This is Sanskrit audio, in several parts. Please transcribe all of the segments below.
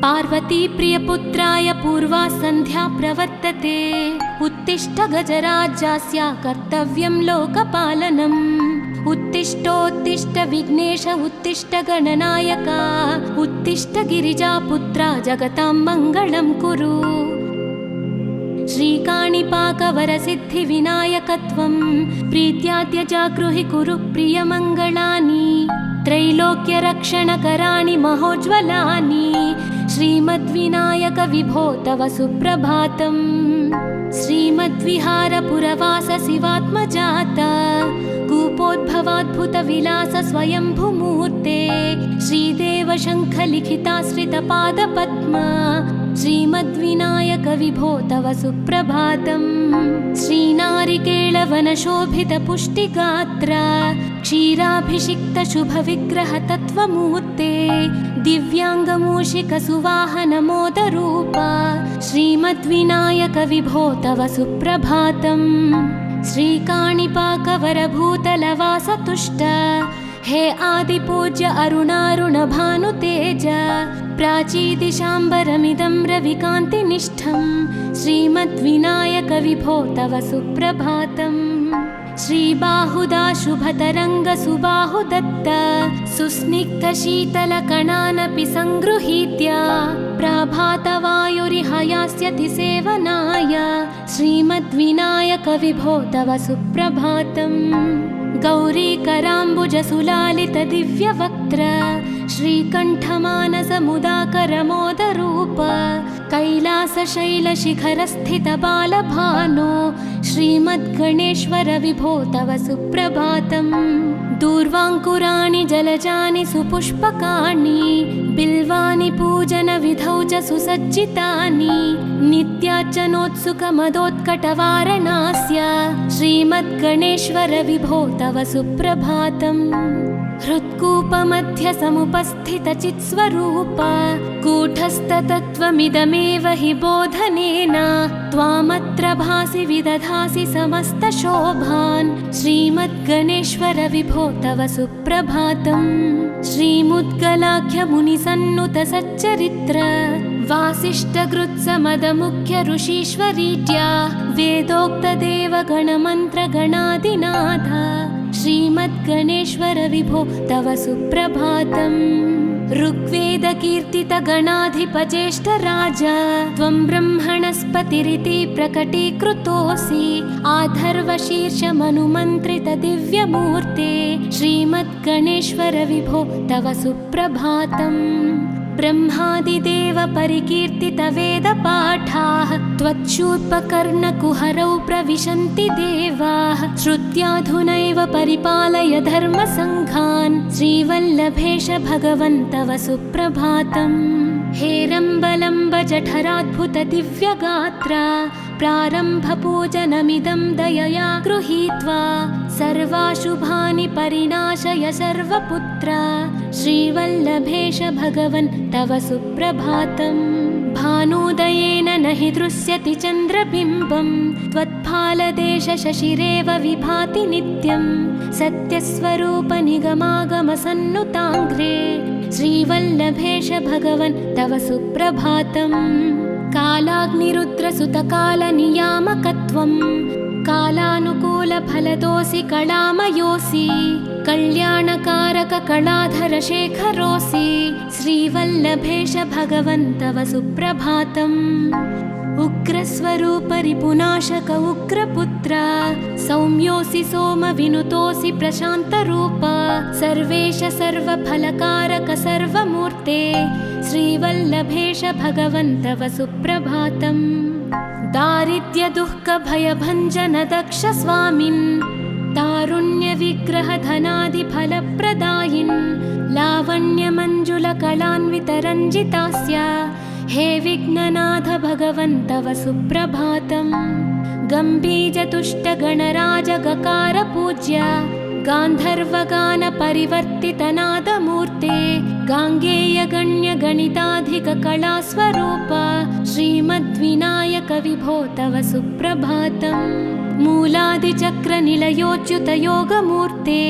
पार्वती प्रियपुत्राय पूर्वा सन्ध्या प्रवर्तते। उत्तिष्ठ गजराज्यास्य कर्तव्यं लोकपालनम्। उत्तिष्ठोत्तिष्ठ विघ्नेश उत्तिष्ठ गणनायक। उत्तिष्ठ गिरिजापुत्रा जगतां मङ्गलं कुरु। श्रीकाणिपाकवरसिद्धिविनायकत्वं प्रीत्याद्य जागृहि कुरु प्रियमङ्गलानि। त्रैलोक्यरक्षणकराणि महोज्ज्वलानि। श्रीमद्विनायक विभो तव सुप्रभातम्। श्रीमद्विहारपुरवास शिवात्मजात कूपोद्भवाद्भुतविलास स्वयंभुमूर्ते। श्रीदेव शङ्खलिखिताश्रितपादपद्मा। श्रीमद्विनायक विभो तव सुप्रभातम्। श्रीनारिकेळवनशोभितपुष्टिगात्र क्षीराभिषिक्त शुभविग्रह तत्त्वमूर्ते। दिव्याङ्गमूषिकसुवाहनमोदरूप श्रीमद्विनायक विभो तव सुप्रभातम्। श्रीकाणिपाकवरभूतलवासतुष्ट हे आदिपूज्य अरुणारुणभानुतेज। प्राचीदिशाम्बरमिदं रविकान्तिनिष्ठं श्रीमद्विनायक विभो तव सुप्रभातम्। श्रीबाहुदा शुभतरङ्गसुबाहुदत्त सुस्निग्धशीतलकणानपि सङ्गृहीत्य प्रभातवायुरिहयास्यति सेवनाय श्रीमद्विनायक विभो तव सुप्रभातम्। गौरीकराम्बुजसुलालितदिव्यवक्त्र श्रीकण्ठमानसमुदाकरमोदरूप कैलासशैलशिखरस्थितबालभानो श्रीमद्गणेश्वर विभो तव सुप्रभातम्। दूर्वाङ्कुराणि जलजानि सुपुष्पकाणि बिल्वानि पूजनविधौ च सुसज्जितानि। नित्यार्चनोत्सुकमदोत्कटवारणास्य श्रीमद्गणेश्वर विभो तव सुप्रभातम्। हृत्कूपमध्यसमुपस्थितचित्स्वरूप कूटस्थतत्त्वमिदमेव हि बोधनेन त्वामत्र भासि विदधासि समस्तशोभान् श्रीमद्गणेश्वर विभो तव सुप्रभातम्। श्रीमुद्गलाख्यमुनिसन्नुतसच्चरित्र वासिष्ठकृत्समदमुख्य ऋषीश्वरीत्या वेदोक्तदेवगणमन्त्रगणादिनाथ श्रीमद्गणेश्वर विभो तव सुप्रभातम्। ऋग्वेदकीर्तितगणाधिपज्येष्ठराज त्वं ब्रह्मणस्पतिरिति प्रकटीकृतोऽसि। आधर्वशीर्षमनुमन्त्रितदिव्यमूर्ते श्रीमद्गणेश्वर विभो तव सुप्रभातम्। ब्रह्मादिदेव परिकीर्तितवेदपाठाः त्वच्छूर्पकर्णकुहरौ प्रविशन्ति देवाः। श्रुत्याधुनैव परिपालय धर्मसङ्घान् श्रीवल्लभेश भगवन् तव सुप्रभातम्। हेरम्बलम्ब जठराद्भुतदिव्यगात्र प्रारम्भपूजनमिदं दयया गृहीत्वा सर्वाशुभानि परिणाशय सर्वपुत्र श्रीवल्लभेश भगवन् तव सुप्रभातम्। भानुदयेन न हि दृश्यति चन्द्रबिम्बं त्वत्फालदेश शशिरेव विभाति नित्यं। सत्यस्वरूप निगमागमसन्नुताङ्घ्रे श्रीवल्लभेश भगवन् तव सुप्रभातम्। कालाग्निरुद्रसुतकालनियामकत्वं कालानुकूलफलदोऽसि कलामयोऽसि। कल्याणकारक कलाधरशेखरोऽसि श्रीवल्लभेश भगवन् तव सुप्रभातम्। उग्रस्वरूप रिपुनाशक उग्रपुत्र सौम्योऽसि सोमविनुतोऽसि प्रशान्तरूप। सर्वेश सर्वफलकारक सर्वमूर्ते श्रीवल्लभेश भगवन् तव सुप्रभातम्। दारिद्र्यदुःखभयभञ्जन दक्ष स्वामिन् तारुण्यविग्रहधनादिफलप्रदायिन् लावण्यमञ्जुलकलान्वितरञ्जितास्य हे विघ्ननाथ भगवन् तव सुप्रभातम्। गम्भीजतुष्टगणराजगकार पूज्य गान्धर्वगानपरिवर्तितनादमूर्ते गाङ्गेयगण्यगणिताधिककलास्वरूप श्रीमद्विनायक विभो तव सुप्रभातम्। मूलादिचक्रनिलयोच्युतयोगमूर्ते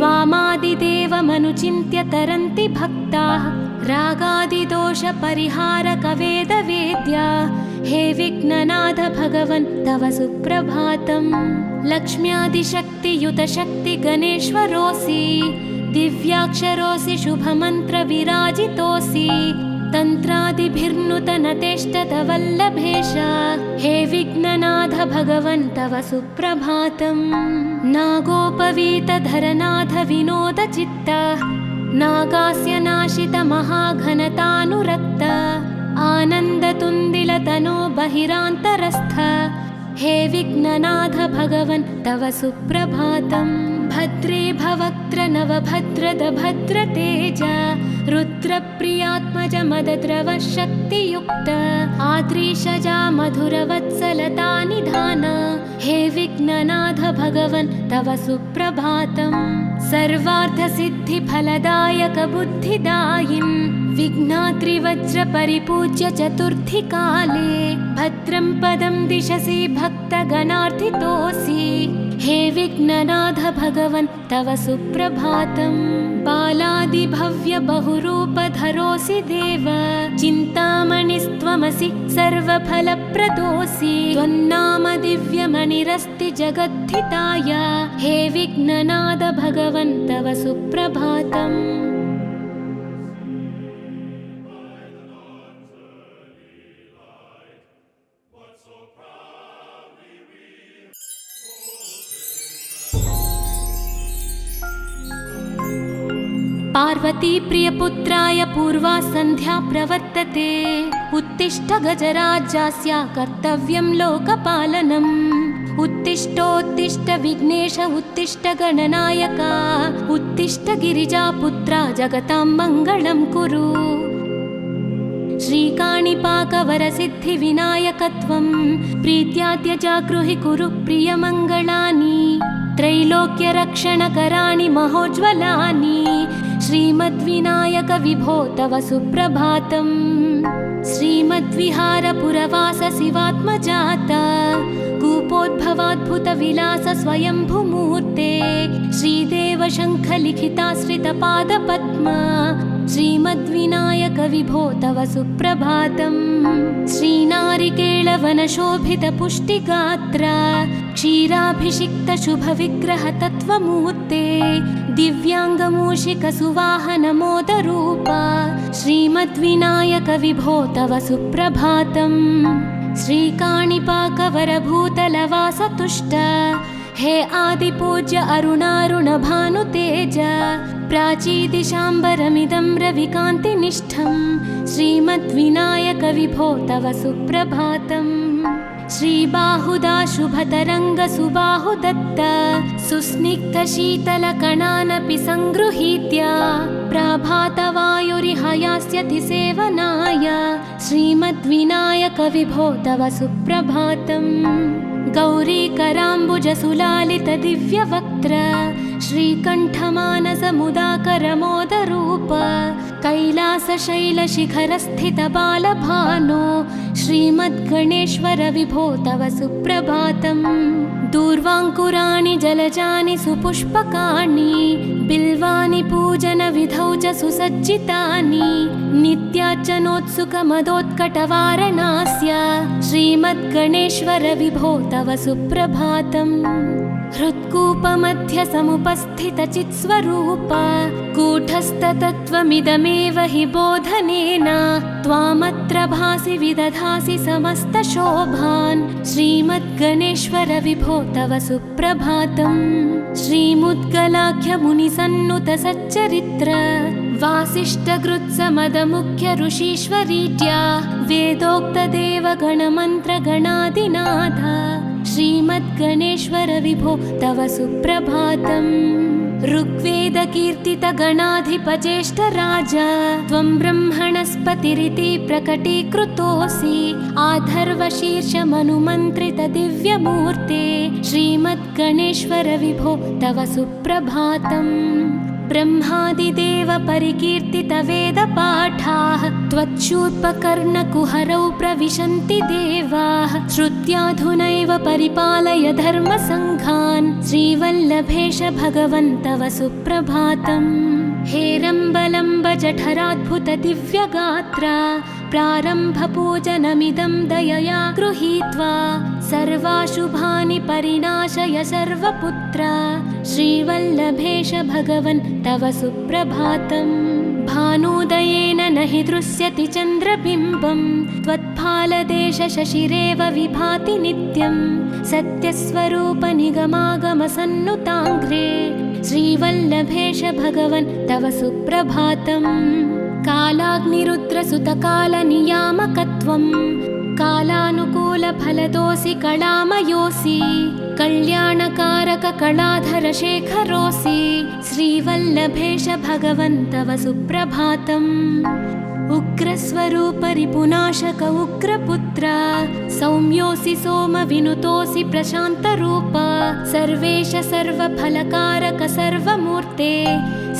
त्वामादिदेवमनुचिन्त्य तरन्ति भक्ताः रागादिदोषपरिहारकवेदवेद्या हे विघ्ननाथ भगवन् तव सुप्रभातम् लक्ष्म्यादिशक्तियुतशक्ति गणेश्वरोऽसि दिव्याक्षरोऽसि शुभमन्त्रविराजितोऽसि तन्त्रादिभिर्नुतनतेष्टतवल्लभेश हे विघ्ननाथ भगवन् तव सुप्रभातम् नागोपवीतधरनाथ विनोदचित्त नागास्य नाशित महाघनतानुरक्त आनन्दतुन्दिलतनो बहिरान्तरस्थ हे विघ्ननाथ भगवन् तव सुप्रभातम् भद्रे भवक्त्र नवभद्रद भद्रतेज रुद्रप्रियात्मज मदद्रव शक्तियुक्त आद्रीशजा मधुरवत्सलता निधान हे विघ्ननाथ भगवन् तव सुप्रभातम् सर्वार्थसिद्धिफलदायक बुद्धिदायिन् विघ्नात्रिवज्रपरिपूज्य चतुर्थी काले भद्रं पदं दिशसि भक्तगणार्थितोऽसि हे विघ्ननाथ भगवन् तव सुप्रभातम् बालादिभव्य बहुरूपधरोऽसि देव चिन्तामणिस्त्वमसि सर्वफलप्रदोऽसि त्वन्नाम दिव्यमणिरस्ति जगद्धिताय हे विघ्ननाथ भगवन् तव सुप्रभातम् पार्वती प्रियपुत्राय पूर्वा सन्ध्या प्रवर्तते उत्तिष्ठ गजराज्यास्य कर्तव्यं लोकपालनम् उत्तिष्ठोत्तिष्ठ विघ्नेश उत्तिष्ठ गणनायक उत्तिष्ठ गिरिजापुत्रा जगतां मङ्गलं कुरु श्रीकाणिपाकवरसिद्धिविनायकत्वं प्रीत्याद्य जागृहि कुरु प्रियमङ्गलानि त्रैलोक्यरक्षणकराणि महोज्ज्वलानि श्रीमद्विनायक विभो तव सुप्रभातम् श्रीमद्विहारपुरवास शिवात्मजात कूपोद्भवाद्भुतविलास स्वयंभुमूर्ते श्रीदेव शङ्खलिखिताश्रितपादपद्म श्रीमद्विनायक विभो तव सुप्रभातम् श्रीनारिकेळवनशोभितपुष्टिगात्र क्षीराभिषिक्तशुभविग्रहतत्त्वमूर्ते दिव्याङ्गमूषिकसुवाहनमोदरूप श्रीमद्विनायक विभो तव सुप्रभातम् श्रीकाणिपाकवरभूतलवासतुष्ट हे आदिपूज्य अरुणारुणभानुतेज प्राचीदिशाम्बरमिदं रविकान्तिनिष्ठं श्रीमद्विनायक विभो तव सुप्रभातम् श्रीबाहुदा शुभतरङ्गसुबाहुदत्त सुस्निग्धशीतलकणानपि सङ्गृहीत्य प्राभातवायुरिह यास्यति सेवनाय श्रीमद्विनायक विभो तव सुप्रभातम् गौरीकराम्बुजसुलालितदिव्यवक्त्र श्रीकण्ठमानसमुदाकरमोदरूप कैलासशैलशिखरस्थितबालभानो श्रीमद्गणेश्वर विभो तव सुप्रभातम् दूर्वाङ्कुराणि जलजानि सुपुष्पकाणि बिल्वानि पूजनविधौ च सुसज्जितानि नित्यार्चनोत्सुकमदोत्कटवारणास्य श्रीमद्गणेश्वर विभो तव सुप्रभातम् हृत्कूपमध्य समुपस्थितचित्स्वरूप कूटस्थतत्त्वमिदमेव हि बोधनेन त्वामत्र भासि विदधासि समस्तशोभान् श्रीमद्गणेश्वर विभो तव सुप्रभातम् श्रीमुद्गलाख्यमुनिसन्नुतसच्चरित्र वासिष्ठगृत्समदमुख्य ऋषीश्वरीट्या वेदोक्तदेवगणमन्त्रगणादिनाथ श्रीमद्गणेश्वर विभो तव सुप्रभातम् ऋग्वेदकीर्तितगणाधिपज्येष्ठराज त्वं ब्रह्मणस्पतिरिति प्रकटीकृतोऽसि आधर्वशीर्षमनुमन्त्रितदिव्यमूर्ते श्रीमद्गणेश्वर विभो तव सुप्रभातम् ब्रह्मादिदेव परिकीर्तितवेदपाठाः त्वच्छूर्पकर्णकुहरौ प्रविशन्ति देवाः श्रुत्वा श्रुत्याधुनैव परिपालय धर्मसङ्घान् श्रीवल्लभेश भगवन् तव सुप्रभातम्। हेरम्बलम्ब जठराद्भुत दिव्यगात्र प्रारम्भपूजनमिदं दयया गृहीत्वा सर्वाशुभानि परिणाशय सर्वपुत्र श्रीवल्लभेश भगवन् तव सुप्रभातम्। भानुदयेन न हि दृश्यति चन्द्रबिम्बं त्वत्फालदेश शशिरेव विभाति नित्यं सत्यस्वरूप निगमागमसन्नुताङ्घ्रे श्रीवल्लभेश भगवन् तव सुप्रभातम्। कालाग्निरुद्रसुतकालनियामकत्वं कालानुकूलफलदोऽसि कलामयोऽसि कल्याणकारक कलाधर शेखरोऽसि श्रीवल्लभेश भगवन् तव सुप्रभातम्। उग्रस्वरूप रिपुनाशक उग्रपुत्र सौम्योऽसि सोमविनुतोऽसि प्रशान्तरूप सर्वेश सर्वफलकारक सर्वमूर्ते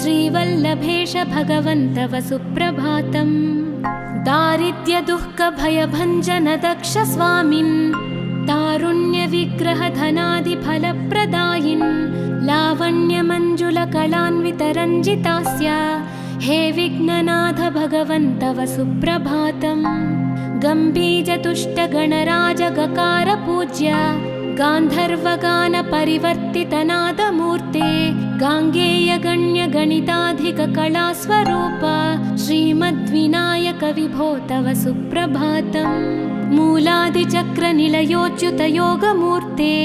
श्रीवल्लभेश भगवन् तव सुप्रभातम्। दारिद्र्यदुःखभयभञ्जन दक्ष स्वामिन् तारुण्यविग्रह धनादिफलप्रदायिन् लावण्यमञ्जुलकलान्वितरञ्जितास्य हे विघ्ननाथ भगवन् तव सुप्रभातम्। गम्भीजतुष्टगणराजगकार पूज्य गान्धर्वगान परिवर्तितनादमूर्ते गाङ्गेयगण्यगणिताधिककलास्वरूप श्रीमद्विनायक विभो तव सुप्रभातम्। मूलादिचक्रनिलयोच्युतयोगमूर्ते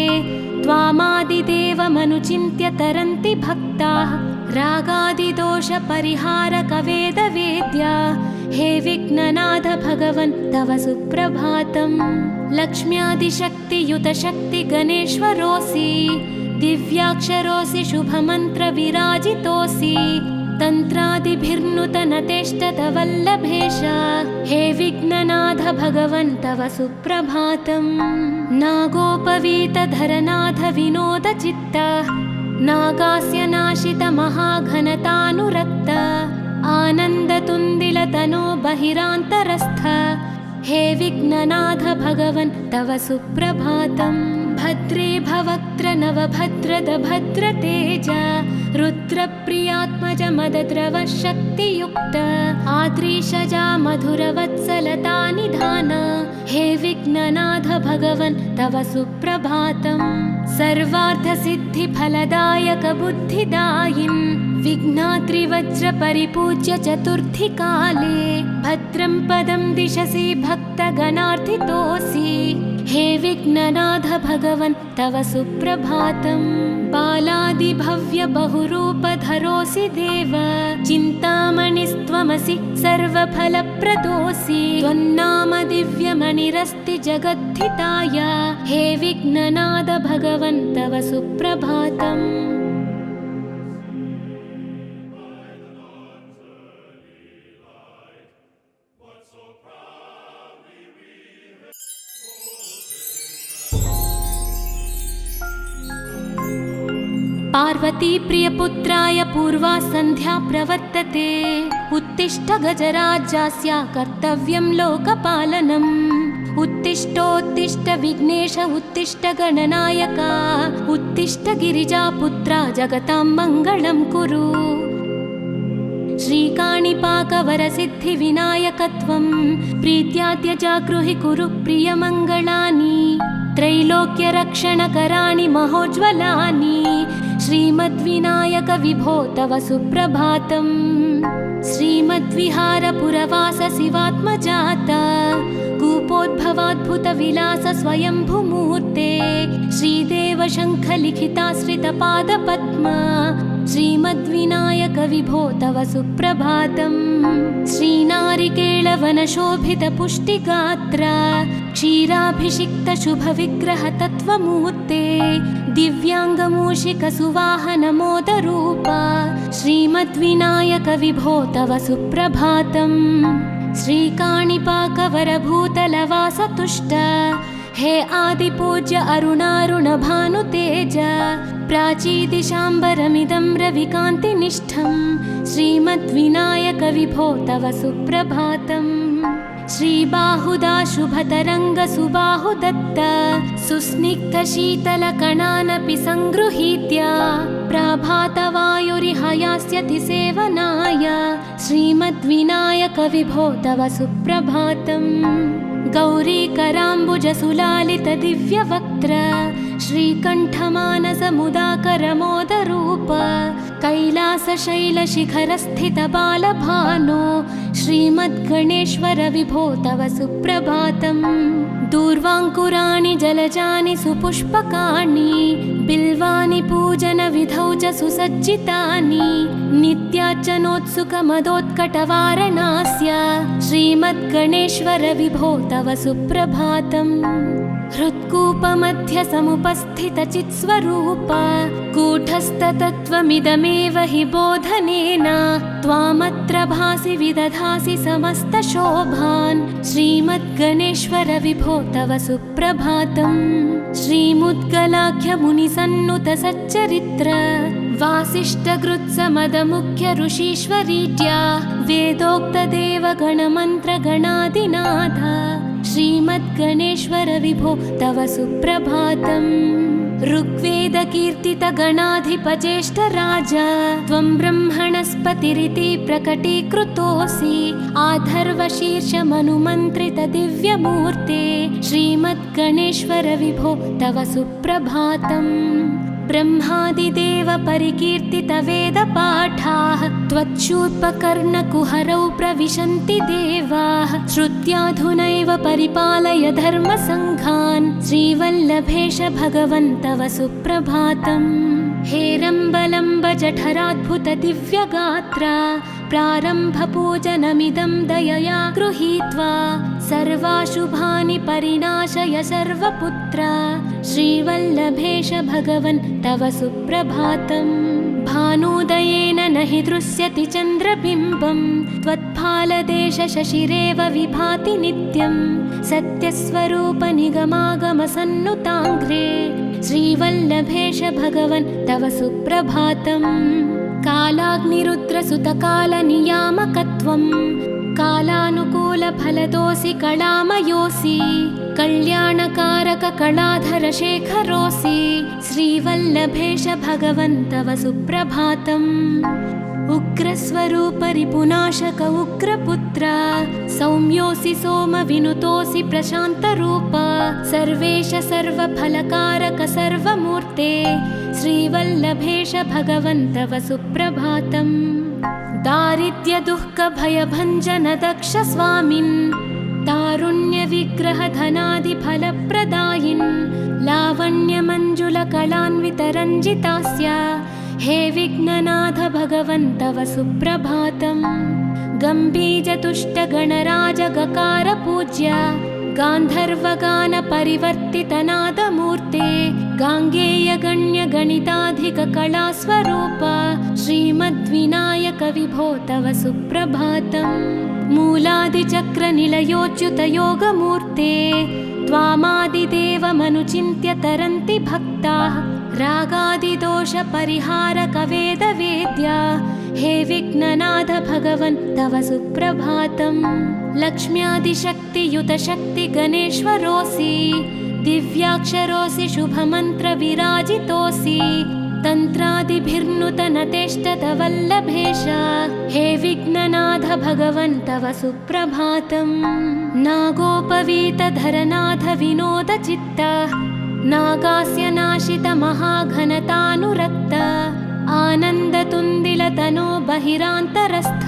त्वामादिदेवमनुचिन्त्य तरन्ति भक्ताः रागादिदोषपरिहारक वेदवेद्य हे विघ्ननाथ भगवन् तव सुप्रभातम्। लक्ष्म्यादिशक्तियुत शक्ति गणेश्वरोऽसि दिव्याक्षरोऽसि शुभमन्त्रविराजितोऽसि तन्त्रादिभिर्नुतनतेष्टत वल्लभेश हे विघ्ननाथ भगवन् तव सुप्रभातम्। नागोपवीतधरनाथ विनोदचित्त नागास्य नाशित महाघनतानुरक्त आनन्दतुन्दिलतनो बहिरान्तरस्थ हे विघ्ननाथ भगवन् तव सुप्रभातम्। भद्रे भवक्त्र नवभद्रद भद्रतेज रुद्रप्रियात्मज मदद्रव शक्तियुक्त आद्रीशजा मधुरवत्सलता निधान हे विघ्ननाथ भगवन् तव सुप्रभातम्। सर्वार्थसिद्धिफलदायक बुद्धिदायिन् विघ्नात्रिवज्रपरिपूज्य चतुर्थीकाले भद्रं पदं दिशसि भक्तगणार्थितोऽसि हे विघ्ननाथ भगवन् तव सुप्रभातम्। बालादिभव्य बहुरूपधरोऽसि देव चिन्तामणिस्त्वमसि सर्वफलप्रदोऽसि त्वन्नाम दिव्यमणिरस्ति जगद्धिताय हे विघ्ननाथ भगवन् तव सुप्रभातम्। पार्वती प्रियपुत्राय पूर्वा सन्ध्या प्रवर्तते उत्तिष्ठ गजराज्यस्य कर्तव्यं लोकपालनम्। उत्तिष्ठोत्तिष्ठ विघ्नेश उत्तिष्ठ गणनायक उत्तिष्ठ गिरिजापुत्रा जगतां मङ्गलं कुरु। श्रीकाणिपाकवरसिद्धिविनायकत्वं प्रीत्याद्य जागृहि कुरु प्रियमङ्गलानि त्रैलोक्यरक्षणकराणि महोज्ज्वलानि श्रीमद्विनायक विभो तव सुप्रभातम्। श्रीमद्विहारपुरवास शिवात्मजात कूपोद्भवाद्भुतविलास स्वयंभुमूर्ते श्रीदेव शङ्खलिखिताश्रितपादपद्म श्रीमद्विनायक विभो तव सुप्रभातम्। श्रीनारिकेळवनशोभितपुष्टिगात्र क्षीराभिषिक्त शुभविग्रह तत्त्वमूर्ते दिव्याङ्गमूषिकसुवाहनमोदरूप श्रीमद्विनायक विभो तव सुप्रभातम्। श्रीकाणिपाकवरभूतलवासतुष्ट हे आदिपूज्य अरुणारुणभानुतेज प्राचीदिशाम्बरमिदं रविकान्तिनिष्ठं श्रीमद्विनायक विभो तव सुप्रभातम्। श्रीबाहुदा शुभतरङ्गसुबाहुदत्त सुस्निग्धशीतलकणानपि सङ्गृहीत्य प्रभातवायुरिहयास्यति सेवनाय श्रीमद्विनायक विभो तव सुप्रभातम्। गौरीकराम्बुजसुलालित दिव्यवक्त्र श्रीकण्ठमानसमुदाकरमोदरूप कैलासशैलशिखरस्थित बालभानो श्रीमद्गणेश्वर विभो तव सुप्रभातम्। दूर्वाङ्कुराणि जलजानि सुपुष्पकाणि बिल्वानि पूजनविधौ च सुसज्जितानि नित्यार्चनोत्सुकमदोत्कटवारणास्य श्रीमद्गणेश्वर विभो तव सुप्रभातम्। हृत्कूपमध्य समुपस्थितचित्स्वरूप कूटस्थतत्त्वमिदमेव हि बोधनेन त्वामत्र भासि विदधासि समस्तशोभान् श्रीमद्गणेश्वर विभो तव सुप्रभातम्। श्रीमुद्गलाख्यमुनिसन्नुत सच्चरित्र वासिष्ठकृत्समदमुख्य ऋषीश्वरीज्या वेदोक्तदेवगणमन्त्रगणादिनाथ श्रीमद्गणेश्वर विभो तव सुप्रभातम्। ऋग्वेदकीर्तितगणाधिपज्येष्ठराज त्वं ब्रह्मणस्पतिरिति प्रकटीकृतोऽसि आधर्वशीर्षमनुमन्त्रित दिव्यमूर्ते श्रीमद्गणेश्वर विभो तव सुप्रभातम्। ब्रह्मादिदेव परिकीर्तित वेदपाठाः त्वच्छूर्पकर्णकुहरौ प्रविशन्ति देवाः श्रुत्याधुनैव परिपालय धर्मसङ्घान् श्रीवल्लभेश भगवन् तव सुप्रभातम्। हेरम्बलम्ब जठराद्भुत दिव्यगात्र प्रारम्भपूजनमिदं दयया गृहीत्वा सर्वाशुभानि परिणाशय सर्वपुत्र श्रीवल्लभेश भगवन् तव सुप्रभातम्। भानुदयेन न हि दृश्यति चन्द्रबिम्बं त्वत्फालदेश शशिरेव विभाति नित्यं सत्यस्वरूप निगमागमसन्नुताङ्घ्रे श्रीवल्लभेश भगवन् तव सुप्रभातम्। कालाग्निरुद्रसुतकालनियामकत्वं कालानुकूलफलदोऽसि कलामयोऽसि कल्याणकारक कलाधर शेखरोऽसि श्रीवल्लभेश भगवन् तव सुप्रभातम्। उग्रस्वरूप रिपुनाशक उग्रपुत्र सौम्योऽसि सोमविनुतोऽसि प्रशान्तरूप सर्वेश सर्वफलकारक सर्वमूर्ते श्रीवल्लभेश भगवन् तव सुप्रभातम्। दारिद्र्यदुःखभयभञ्जन दक्ष स्वामिन् तारुण्यविग्रह धनादिफलप्रदायिन् लावण्यमञ्जुलकलान्वितरञ्जितास्य हे विघ्ननाथ भगवन् तव सुप्रभातम्। गम्भीजतुष्टगणराजगकार पूज्य गान्धर्वगान परिवर्तितनादमूर्ते गाङ्गेयगण्यगणिताधिककलास्वरूप श्रीमद्विनायक विभो तव सुप्रभातम्। मूलादिचक्रनिलयोच्युतयोगमूर्ते त्वामादिदेवमनुचिन्त्य तरन्ति भक्ताः रागादिदोषपरिहारक वेदवेद्या हे विघ्ननाथ भगवन् तव सुप्रभातम्। लक्ष्म्यादिशक्तियुत शक्ति गणेश्वरोऽसि दिव्याक्षरोऽसि शुभमन्त्रविराजितोऽसि तन्त्रादिभिर्नुत नतेष्टत वल्लभेश हे विघ्ननाथ भगवन् तव सुप्रभातम्। नागोपवीतधरनाथ विनोदचित्त नागास्य नाशित महाघनतानुरक्त आनन्दतुन्दिलतनो बहिरान्तरस्थ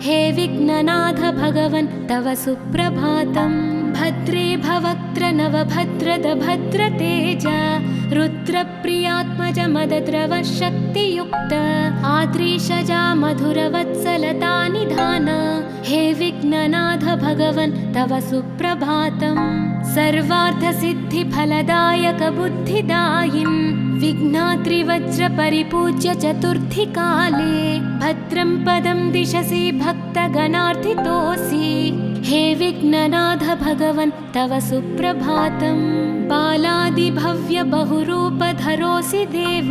हे विघ्ननाथ भगवन् तव सुप्रभातम्। भद्रे भवक्त्र नवभद्रद भद्रतेज रुद्रप्रियात्मज मदद्रव शक्तियुक्त आद्रीशजा मधुरवत्सलता निधान हे विघ्ननाथ भगवन् तव सुप्रभातम्। सर्वार्थसिद्धिफलदायक बुद्धिदायिन् विघ्नाद्रिवज्रपरिपूज्य चतुर्थी काले भद्रं पदं दिशसि भक्तगणार्थितोऽसि हे विघ्ननाथ भगवन् तव सुप्रभातम् बालादिभव्य बहुरूपधरोऽसि देव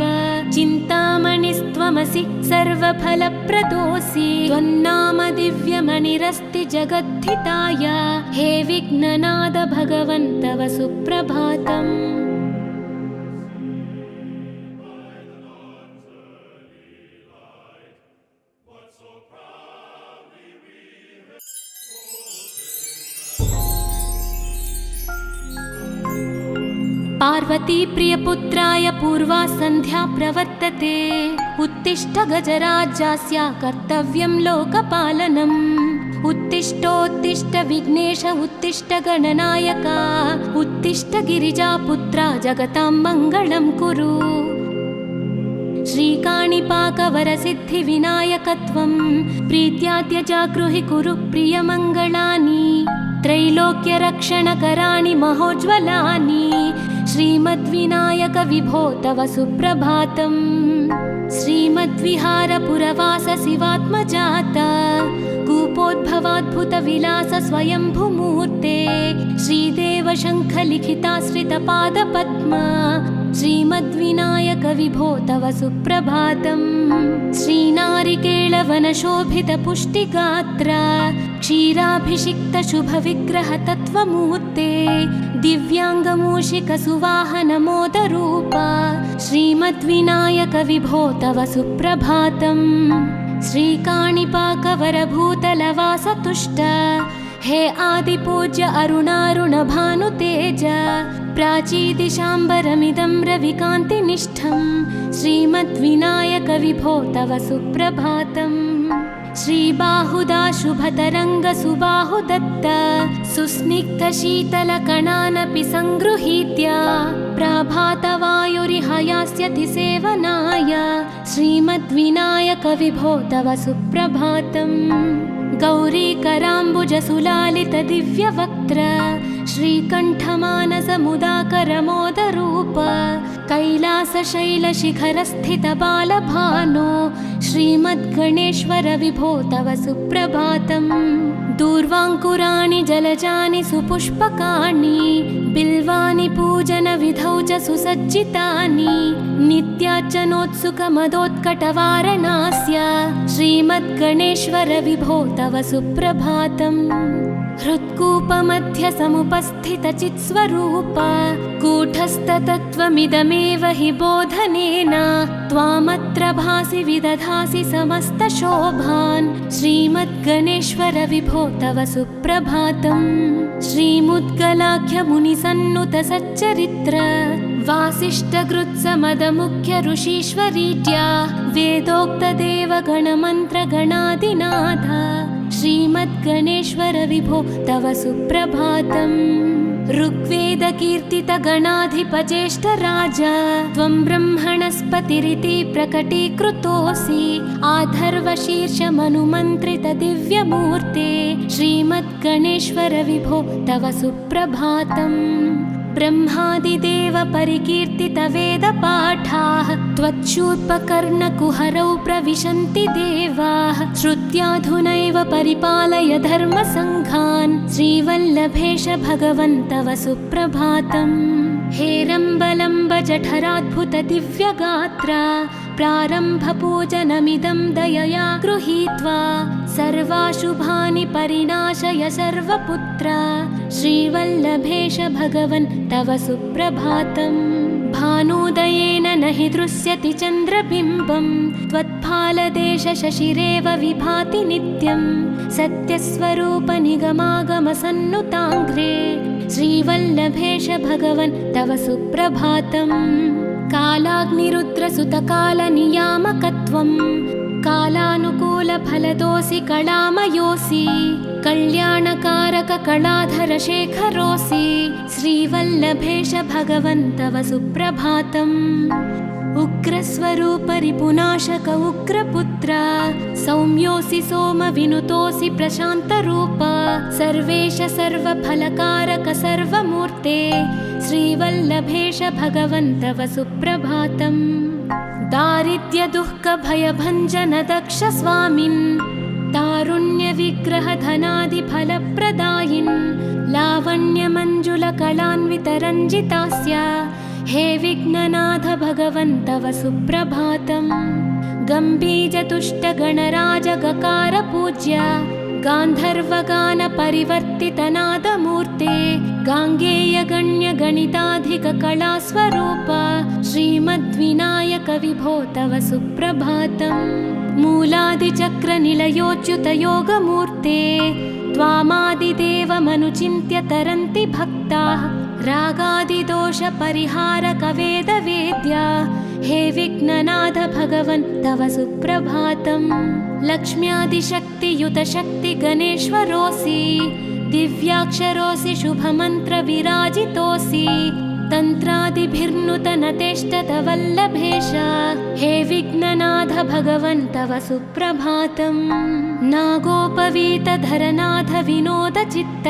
चिन्तामणिस्त्वमसि सर्वफलप्रदोऽसि त्वन्नाम दिव्यमणिरस्ति जगद्धिताय हे विघ्ननाथ भगवन् तव सुप्रभातम् पार्वती प्रियपुत्राय पूर्वा सन्ध्या प्रवर्तते उत्तिष्ठ गजराज्यस्य कर्तव्यं लोकपालनम् उत्तिष्ठोत्तिष्ठ विघ्नेश उत्तिष्ठ गणनायक उत्तिष्ठ गिरिजापुत्रा जगतां मङ्गलं कुरु श्रीकाणिपाकवरसिद्धिविनायकत्वं प्रीत्याद्य जागृहि कुरु प्रियमङ्गलानि त्रैलोक्यरक्षणकराणि महोज्ज्वलानि श्रीमद्विनायक विभो तव सुप्रभातम् श्रीमद्विहारपुरवास शिवात्मजात कूपोद्भवाद्भुतविलास स्वयंभुमूर्ते श्रीदेव शङ्खलिखिताश्रितपादपद्मा श्रीमद्विनायक विभो तव सुप्रभातम् श्रीनारिकेळवनशोभितपुष्टिगात्र क्षीराभिषिक्तशुभविग्रहतत्त्वमूर्ते दिव्याङ्गमूषिकसुवाहनमोदरूप श्रीमद्विनायक विभो तव सुप्रभातम् श्रीकाणिपाकवरभूतलवासतुष्ट हे आदिपूज्य अरुणारुणभानुतेज प्राचीदिशाम्बरमिदं रविकान्तिनिष्ठं श्रीमद्विनायक विभो तव सुप्रभातम् श्रीबाहुदा शुभतरङ्गसुबाहुदत्त सुस्निग्धशीतलकणानपि सङ्गृहीत्य प्राभातवायुरिहयास्यति सेवनाय श्रीमद्विनायक विभो तव सुप्रभातम् गौरीकराम्बुजसुलालितदिव्यवक्त्र श्रीकण्ठमानसमुदाकरमोदरूप कैलासशैलशिखरस्थितबालभानो श्रीमद्गणेश्वर विभो तव सुप्रभातम् दूर्वाङ्कुराणि जलजानि सुपुष्पकाणि बिल्वानि पूजनविधौ च सुसज्जितानि नित्यार्चनोत्सुकमदोत्कटवारणास्य श्रीमद्गणेश्वर विभो तव सुप्रभातम् हृत्कूपमध्यसमुपस्थितचित्स्वरूप कूटस्थतत्त्वमिदमेव हि बोधनेन त्वामत्र भासि विदधासि समस्तशोभान् श्रीमद्गणेश्वर विभो तव सुप्रभातम् श्रीमुद्गलाख्यमुनिसन्नुतसच्चरित्र वासिष्ठकृत्समदमुख्य ऋषीश्वरीत्या वेदोक्तदेवगणमन्त्रगणादिनाथ श्रीमद्गणेश्वर विभो तव सुप्रभातम् ऋग्वेदकीर्तितगणाधिपज्येष्ठराज त्वं ब्रह्मणस्पतिरिति प्रकटीकृतोऽसि आधर्वशीर्षमनुमन्त्रितदिव्यमूर्ते श्रीमद्गणेश्वर विभो तव सुप्रभातम् ब्रह्मादिदेव परिकीर्तितवेदपाठाः त्वच्छूर्पकर्णकुहरौ प्रविशन्ति देवाः श्रुत्याधुनैव परिपालय धर्मसङ्घान् श्रीवल्लभेश भगवन् तव सुप्रभातम् हेरम्बलम्ब जठराद्भुतदिव्यगात्र प्रारम्भपूजनमिदं दयया गृहीत्वा सर्वाशुभानि परिणाशय सर्वपुत्र श्रीवल्लभेश भगवन् तव सुप्रभातम् भानुदयेन न हि दृश्यति चन्द्रबिम्बं त्वत्फालदेशशशिरेव विभाति नित्यं सत्यस्वरूपनिगमागमसन्नुताङ्घ्रे श्रीवल्लभेश भगवन् तव सुप्रभातम् कालाग्निरुद्रसुतकालनियामकत्वं कालानुकूलफलदोऽसि कलामयोऽसि कल्याणकारककलाधरशेखरोऽसि श्रीवल्लभेश भगवन् तव सुप्रभातम् उग्रस्वरूपरिपुनाशक उग्रपुत्र सौम्योऽसि सोमविनुतोऽसि प्रशान्तरूप सर्वेश सर्वफलकारक सर्वमूर्ते श्रीवल्लभेश भगवन् तव सुप्रभातम् दारिद्र्यदुःखभयभञ्जन दक्ष स्वामिन् तारुण्यविग्रहधनादिफलप्रदायिन् लावण्यमञ्जुलकलान्वितरञ्जितास्य हे विघ्ननाथ भगवन् तव सुप्रभातम्। गम्भीजतुष्टगणराजगकार पूज्य गान्धर्वगानपरिवर्तितनादमूर्ते गाङ्गेयगण्यगणिताधिककलास्वरूप श्रीमद्विनायक विभो तव सुप्रभातम्। मूलादिचक्रनिलयोच्युतयोगमूर्ते त्वामादिदेवमनुचिन्त्य तरन्ति भक्ताः रागादिदोषपरिहारकवेदवेद्या हे विघ्ननाथ भगवन् तव सुप्रभातम्। लक्ष्म्यादिशक्तियुतशक्तिगणेश्वरोऽसि दिव्याक्षरोऽसि शुभमन्त्रविराजितोऽसि तन्त्रादिभिर्नुतनतेष्टतवल्लभेश हे विघ्ननाथ भगवन् तव सुप्रभातम्। नागोपवीतधरनाथ विनोदचित्त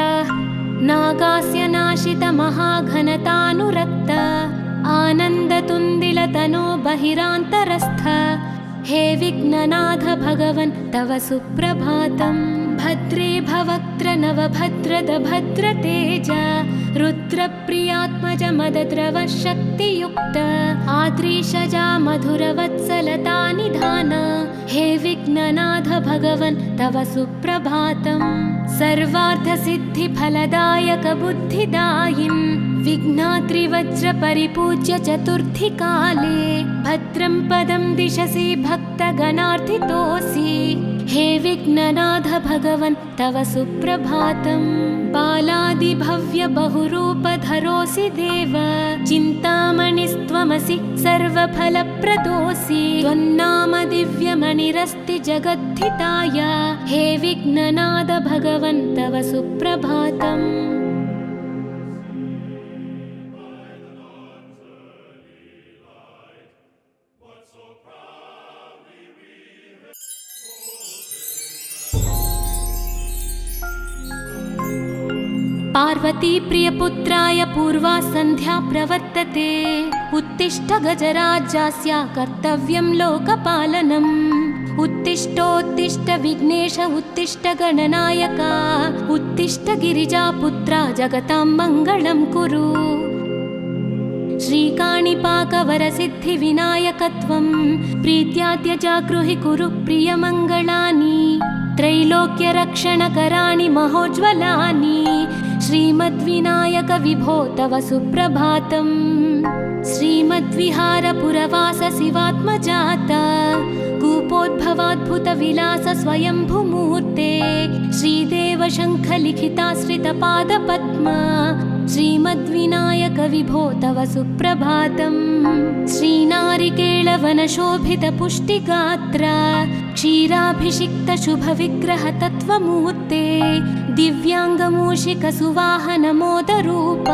नागास्य नाशित महाघनतानुरक्त आनन्दतुन्दिलतनो बहिरान्तरस्थ हे विघ्ननाथ भगवन् तव सुप्रभातम्। भद्रे भवक्त्र नवभद्रद भद्रतेज रुद्रप्रियात्मज मदद्रवशक्तियुक्त आद्रीशजा मधुरवत्सलता निधान हे विघ्ननाथ भगवन् तव सुप्रभातम्। सर्वार्थसिद्धिफलदायक बुद्धिदायिन् विघ्नात्रिवज्रपरिपूज्य चतुर्थीकाले भद्रं पदं दिशसि भक्तगणार्थितोऽसि हे विघ्ननाथ भगवन् तव सुप्रभातम्। बालादिभव्य बहुरूपधरोऽसि देव चिन्तामणिस्त्वमसि सर्वफलप्रदोऽसि त्वन्नाम दिव्यमणिरस्ति जगद्धिताय हे विघ्ननाथ भगवन् तव सुप्रभातम्। पार्वती प्रियपुत्राय पूर्वा सन्ध्या प्रवर्तते उत्तिष्ठ गजराज्यस्य कर्तव्यं लोकपालनम्। उत्तिष्ठोत्तिष्ठ विघ्नेश उत्तिष्ठ गणनायक उत्तिष्ठ गिरिजापुत्रा जगतां मङ्गलं कुरु। श्रीकाणिपाकवरसिद्धिविनायकत्वं प्रीत्याद्य जागृहि कुरु प्रियमङ्गलानि त्रैलोक्यरक्षणकराणि महोज्ज्वलानि श्रीमद्विनायक विभो तव सुप्रभातम्। श्रीमद्विहारपुरवास शिवात्मजात कूपोद्भवाद्भुतविलास स्वयंभुमूर्ते श्रीदेव शङ्खलिखिताश्रितपादपद्म श्रीमद्विनायक विभो तव सुप्रभातम्। श्रीनारिकेळवनशोभितपुष्टिगात्र क्षीराभिषिक्तशुभविग्रह तत्त्वमूर्ते दिव्याङ्गमूषिकसुवाहनमोदरूप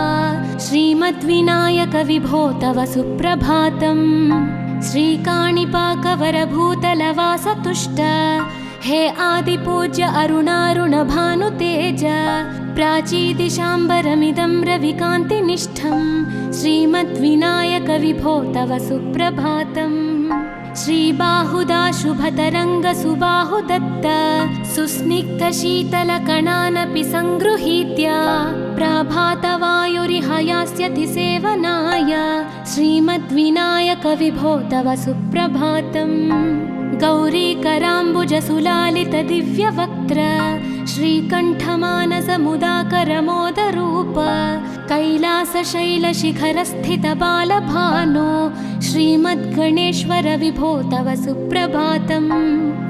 श्रीमद्विनायक विभो तव सुप्रभातम्। श्रीकाणिपाकवरभूतलवासतुष्ट हे आदिपूज्य अरुणारुणभानुतेज प्राचीदिशाम्बरमिदं रविकान्तिनिष्ठं श्रीमद्विनायक विभो तव सुप्रभातम्। श्रीबाहुदा शुभतरङ्गसुबाहुदत्त सुस्निग्धशीतलकणानपि सङ्गृहीत्य प्रभातवायुरिहयास्यति सेवनाय श्रीमद्विनायक विभो तव सुप्रभातम्। गौरीकराम्बुजसुलालितदिव्यवक्त्र श्रीकण्ठमानसमुदाकरमोदरूप कैलासशैलशिखरस्थितबालभानो श्रीमद्गणेश्वर विभो तव सुप्रभातम्।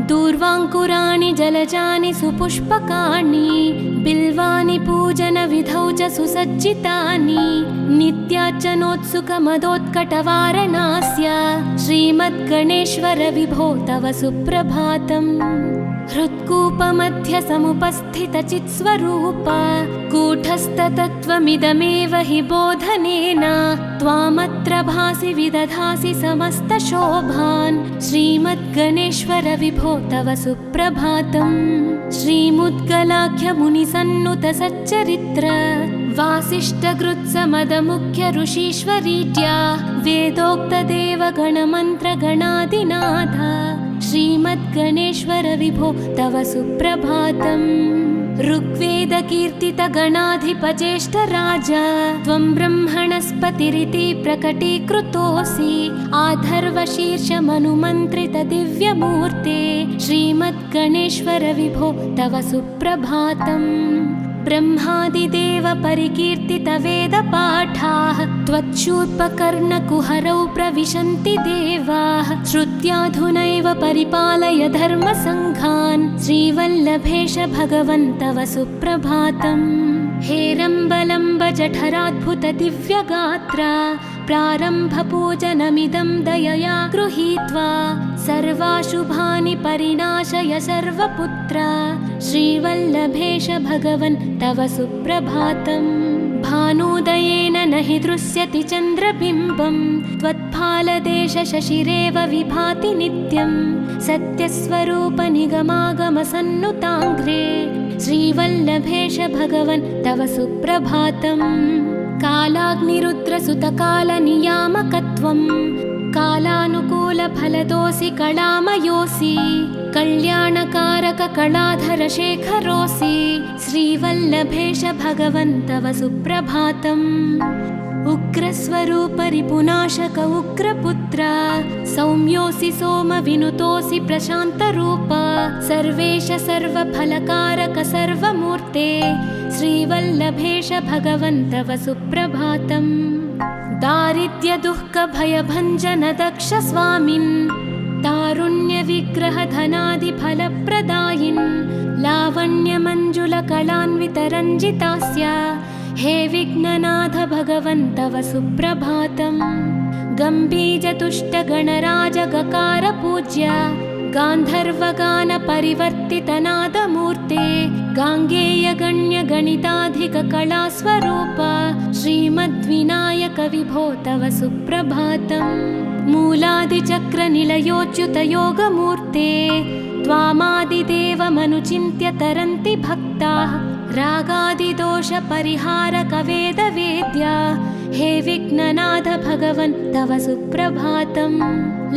दूर्वाङ्कुराणि जलजानि सुपुष्पकाणि बिल्वानि पूजनविधौ च सुसज्जितानि नित्यार्चनोत्सुकमदोत्कटवारणास्य श्रीमद्गणेश्वर विभो तव सुप्रभातम्। हृत्कूपमध्यसमुपस्थितचित्स्वरूप कूटस्थतत्त्वमिदमेव हि बोधनेन त्वामत्र भासि विदधासि समस्तशोभान् श्रीमद्गणेश्वर विभो तव सुप्रभातम्। श्रीमुद्गलाख्यमुनिसन्नुतसच्चरित्र वासिष्ठगृत्समदमुख्य ऋषीश्वरीड्या वेदोक्तदेवगणमन्त्रगणादिनाथ श्रीमद्गणेश्वर विभो तव सुप्रभातम्। ऋग्वेदकीर्तितगणाधिपज्येष्ठराज त्वं ब्रह्मणस्पतिरिति प्रकटीकृतोऽसि। आधर्वशीर्षमनुमन्त्रितदिव्यमूर्ते श्रीमद्गणेश्वर विभो तव सुप्रभातम्। ब्रह्मादिदेव परिकीर्तितवेदपाठाः त्वच्छूर्पकर्णकुहरौ प्रविशन्ति देवाः। श्रुत्याधुनैव परिपालय धर्मसङ्घान् श्रीवल्लभेश भगवन् तव सुप्रभातम्। हेरम्बलम्ब जठराद्भुतदिव्यगात्रा प्रारम्भपूजनमिदं दयया गृहीत्वा सर्वाशुभानि परिणाशय सर्वपुत्र श्रीवल्लभेश भगवन् तव सुप्रभातम्। भानुदयेन न हि दृश्यति चन्द्रबिम्बं त्वत्फालदेश शशिरेव विभाति नित्यं। सत्यस्वरूप निगमागमसन्नुताङ्घ्रे श्रीवल्लभेश भगवन् तव सुप्रभातम्। कालाग्निरुद्रसुतकालनियामकत्वं कालानुकूलफलदोऽसि कलामयोऽसि। कल्याणकारक कलाधर शेखरोऽसि श्रीवल्लभेश भगवन् तव सुप्रभातम्। उग्रस्वरूप रिपुनाशक उग्रपुत्र सौम्योऽसि सोमविनुतोऽसि प्रशान्तरूप। सर्वेश सर्वफलकारक सर्वमूर्ते श्रीवल्लभेश भगवन् तव सुप्रभातम्। दारिद्र्यदुःखभयभञ्जन दक्ष स्वामिन् तारुण्यविग्रह धनादिफलप्रदायिन् लावण्यमञ्जुलकलान्वितरञ्जितास्य हे विघ्ननाथ भगवन् तव सुप्रभातम्। गम्भीरतुष्टगणराजगकार पूज्य गान्धर्वगानपरिवर्तितनादमूर्ते गाङ्गेयगण्यगणिताधिककलास्वरूप श्रीमद्विनायक विभो तव सुप्रभातम्। मूलादिचक्रनिलयोच्युतयोगमूर्ते त्वामादिदेवमनुचिन्त्य तरन्ति भक्ताः। रागादिदोषपरिहारकवेदवेद्या हे विघ्ननाथ भगवन् तव सुप्रभातम्।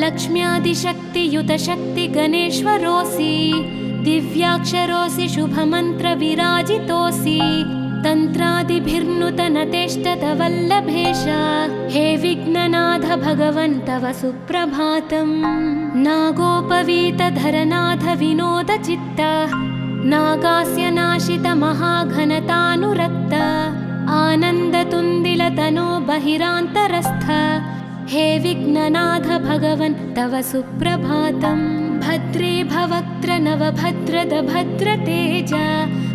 लक्ष्म्यादिशक्तियुतशक्तिगणेश्वरोऽसि दिव्याक्षरोऽसि शुभमन्त्रविराजितोऽसि। तन्त्रादिभिर्नुतनतेष्टतवल्लभेश हे विघ्ननाथ भगवन् तव सुप्रभातम्। नागोपवीतधरनाथ विनोदचित्त नागास्य नाशित महाघनतानुरक्त आनन्दतुन्दिलतनो बहिरान्तरस्थ हे विघ्ननाथ भगवन् तव सुप्रभातम्। भद्रे भवक्त्र नवभद्रद भद्रतेज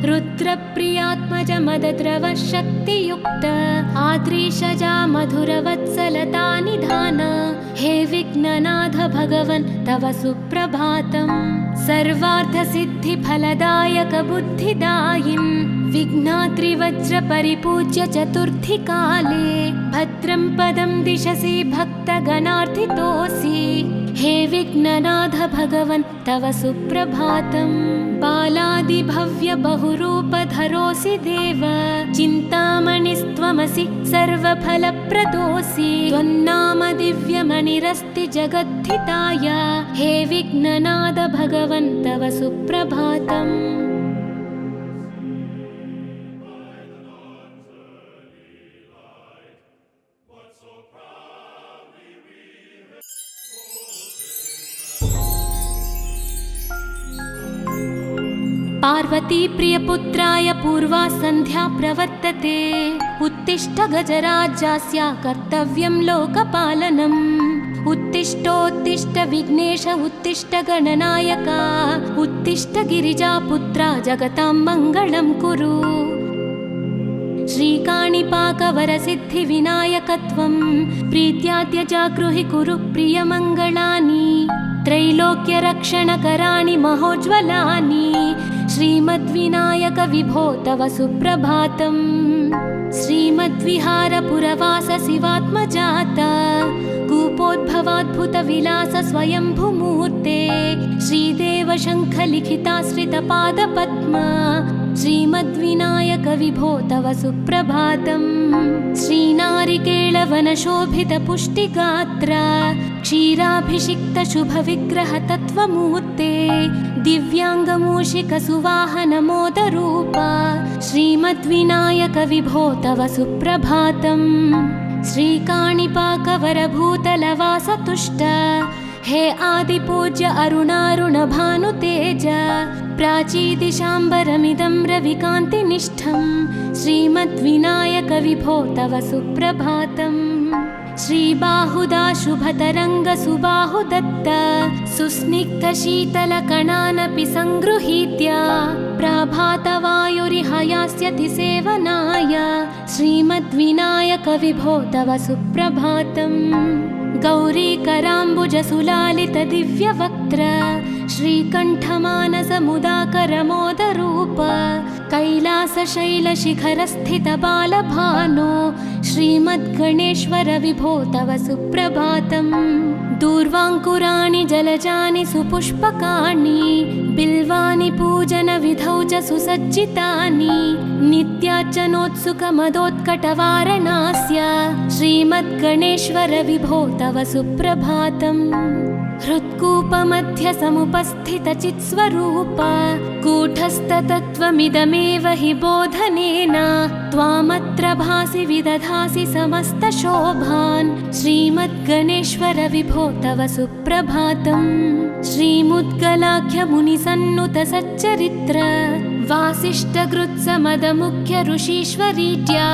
रुद्रप्रियात्मज मदद्रव शक्तियुक्त आद्रीशजा मधुरवत्सलता निधान हे विघ्ननाथ भगवन् तव सुप्रभातम्। सर्वार्थसिद्धिफलदायक बुद्धिदायिन् विघ्नात्रिवज्रपरिपूज्य चतुर्थी काले भद्रं पदं दिशसि भक्तगणार्थितोऽसि हे विघ्ननाथ भगवन् तव सुप्रभातम्। बालादिभव्य बहुरूपधरोऽसि देव चिन्तामणिस्त्वमसि सर्वफलप्रदोऽसि। त्वन्नाम दिव्यमणिरस्ति जगद्धिताय हे विघ्ननाथ भगवन् तव सुप्रभातम्। पार्वती प्रियपुत्राय पूर्वा सन्ध्या प्रवर्तते उत्तिष्ठ गजराज्यस्य कर्तव्यं लोकपालनम्। उत्तिष्ठोत्तिष्ठ विघ्नेश उत्तिष्ठ गणनायक उत्तिष्ठ गिरिजापुत्रा जगतां मङ्गलं कुरु। श्रीकाणिपाकवरसिद्धिविनायकत्वं प्रीत्याद्यजागृहि कुरु प्रियमङ्गलानि। त्रैलोक्यरक्षणकराणि महोज्ज्वलानि श्रीमद्विनायक विभो तव सुप्रभातम्। श्रीमद्विहारपुरवास शिवात्मजाता कूपोद्भवाद्भुतविलास स्वयंभूमूर्ते श्रीदेव शङ्खलिखिताश्रितपादपद्मा श्रीमद्विनायक विभो तव सुप्रभातम्। श्रीनारिकेळवनशोभितपुष्टिगात्र क्षीराभिषिक्तशुभविग्रह तत्त्वमूर्ते दिव्याङ्गमूषिकसुवाहनमोदरूप श्रीमद्विनायक विभो तव सुप्रभातम्। श्रीकाणिपाकवरभूतलवासतुष्ट हे आदिपूज्य अरुणारुणभानुतेज प्राचीदिशाम्बरमिदं रविकान्तिनिष्ठं श्रीमद्विनायक विभो तव सुप्रभातम्। श्रीबाहुदाशुभतरङ्गसुबाहुदत्त सुस्निग्धशीतलकणानपि सङ्गृहीत्य प्रभातवायुरिहयास्यति सेवनाय श्रीमद्विनायक विभो तव सुप्रभातम्। गौरीकराम्बुजसुलालितदिव्यवक्त्र श्रीकण्ठमानसमुदाकरमोदरूप कैलासशैलशिखरस्थितबालभानो श्रीमद्गणेश्वर विभो तव सुप्रभातम्। दूर्वाङ्कुराणि जलजानि सुपुष्पकाणि बिल्वानि पूजनविधौ च सुसज्जितानि नित्यार्चनोत्सुकमदोत्कटवारणास्य श्रीमद्गणेश्वर विभो तव सुप्रभातम्। हृत्कूपमध्यसमुपस्थितचित्स्वरूप कूटस्थतत्त्वमिदमेव हि बोधनेन त्वामत्र भासि विदधासि समस्तशोभान् श्रीमद्गणेश्वर विभो तव सुप्रभातम्। श्रीमुद्गलाख्यमुनिसन्नुतसच्चरित्र वासिष्ठकृत्समदमुख्य ऋषीश्वरीत्या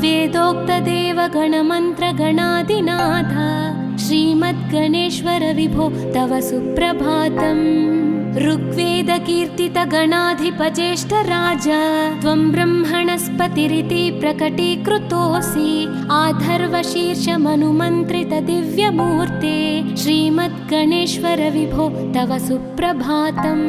वेदोक्तदेवगणमन्त्रगणादिनाथ श्रीमद्गणेश्वर विभो तव सुप्रभातम्। ऋग्वेदकीर्तितगणाधिपज्येष्ठराज त्वं ब्रह्मणस्पतिरिति प्रकटीकृतोऽसि आधर्वशीर्षमनुमन्त्रितदिव्यमूर्ते श्रीमद्गणेश्वर विभो तव सुप्रभातम्।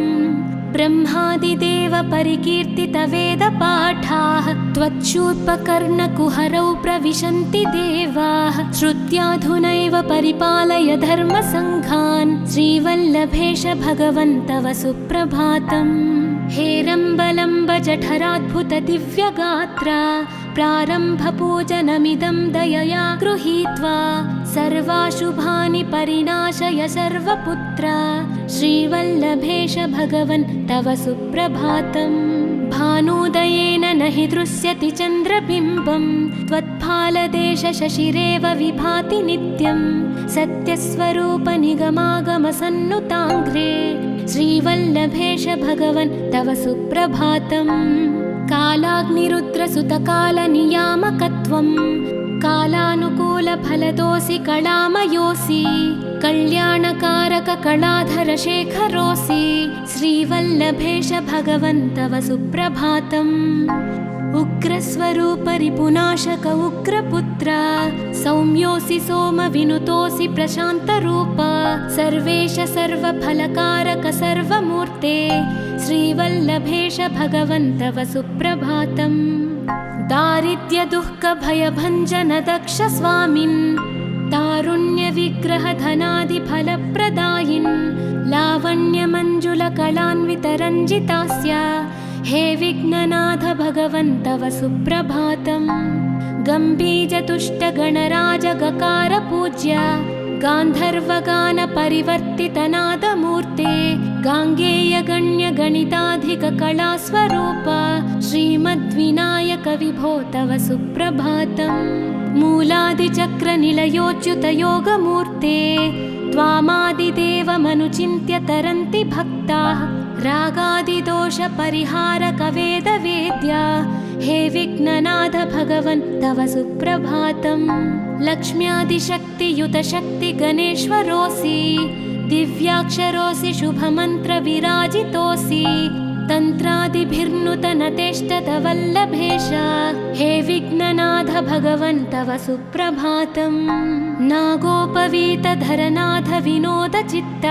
ब्रह्मादिदेव परिकीर्तितवेदपाठाः त्वच्छूर्पकर्णकुहरौ प्रविशन्ति देवाः श्रुत्याधुनैव परिपालय धर्मसङ्घान् श्रीवल्लभेश भगवन् तव सुप्रभातम्। हेरम्बलम्ब जठराद्भुत दिव्यगात्र प्रारम्भपूजनमिदं दयया गृहीत्वा सर्वाशुभानि परिणाशय सर्वपुत्र श्रीवल्लभेश भगवन् तव सुप्रभातम्। भानुदयेन न हि दृश्यति चन्द्रबिम्बं त्वत्फालदेश शशिरेव विभाति नित्यं सत्यस्वरूप निगमागमसन्नुताङ्घ्रे श्रीवल्लभेश भगवन् तव सुप्रभातम्। कालाग्निरुद्रसुतकालनियामकत्वं कालानुकूलफलदोऽसि कलामयोऽसि कल्याणकारक कलाधरशेखरोऽसि श्रीवल्लभेश भगवन् तव सुप्रभातम्। उग्रस्वरूप रिपुनाशक उग्रपुत्र सौम्योऽसि सोमविनुतोऽसि प्रशान्तरूप सर्वेश सर्वफलकारक सर्वमूर्ते श्रीवल्लभेश भगवन् तव सुप्रभातम्। दारिद्र्यदुःखभयभञ्जन दक्ष स्वामिन् तारुण्यविग्रहधनादिफलप्रदायिन् लावण्यमञ्जुलकलान्वितरञ्जितास्य हे विघ्ननाथ भगवन् तव सुप्रभातम्। गम्भीजतुष्टगणराजगकार पूज्य गान्धर्वगानपरिवर्तितनादमूर्ते गाङ्गेयगण्यगणिताधिककलास्वरूप श्रीमद्विनायक विभो तव सुप्रभातम्। मूलादिचक्रनिलयोच्युतयोगमूर्ते त्वामादिदेवमनुचिन्त्य तरन्ति भक्ताः रागादिदोषपरिहारकवेदवेद्या हे विघ्ननाथ भगवन् तव सुप्रभातम्। लक्ष्म्यादिशक्तियुतशक्तिगणेश्वरोऽसि दिव्याक्षरोऽसि शुभमन्त्रविराजितोऽसि तन्त्रादिभिर्नुतनतेष्टतवल्लभेश हे विघ्ननाथ भगवन् तव सुप्रभातम्। नागोपवीतधरनाथ विनोदचित्त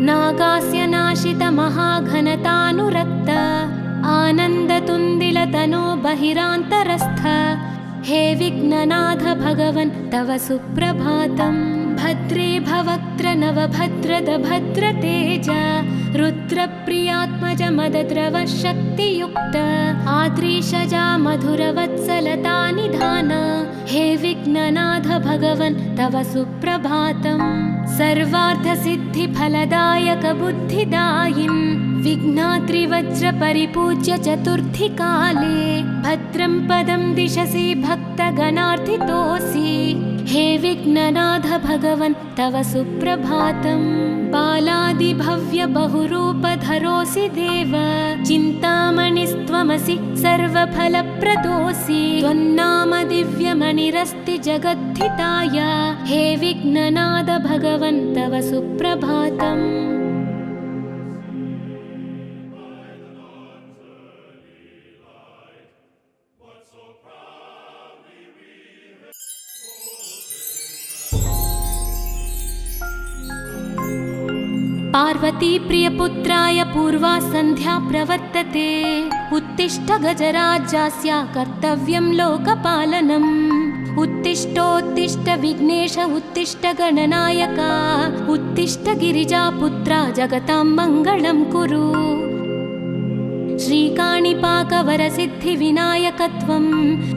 नागास्य नाशित महाघनतानुरक्त आनन्दतुन्दिलतनो बहिरान्तरस्थ हे विघ्ननाथ भगवन् तव सुप्रभातम्। भद्रे भवक्त्र नवभद्रद भद्रतेज रुद्रप्रिया मत्स्यात्मज मदद्रव शक्तियुक्त आद्रीशजा मधुरवत्सलता निधान हे विघ्ननाथ भगवन् तव सुप्रभातम् सर्वार्थसिद्धिफलदायक बुद्धिदायिन् विघ्नात्रिवज्र परिपूज्य चतुर्थी काले भद्रं पदं दिशसि भक्तगणार्थितोऽसि हे विघ्ननाथ भगवन् तव सुप्रभातम् बालादिभव्य बहुरूपधरोऽसि देव चिन्तामणिस्त्वमसि सर्वफलप्रदोऽसि त्वन्नाम दिव्यमणिरस्ति जगद्धिताय हे विघ्ननाथ भगवन् तव सुप्रभातम् पार्वती प्रियपुत्राय पूर्वा सन्ध्या प्रवर्तते उत्तिष्ठ गजराज्यस्य कर्तव्यं लोकपालनम् उत्तिष्ठोत्तिष्ठ विघ्नेश उत्तिष्ठ गणनायक उत्तिष्ठ गिरिजापुत्रा जगतां मङ्गलं कुरु श्रीकाणिपाकवरसिद्धिविनायकत्वं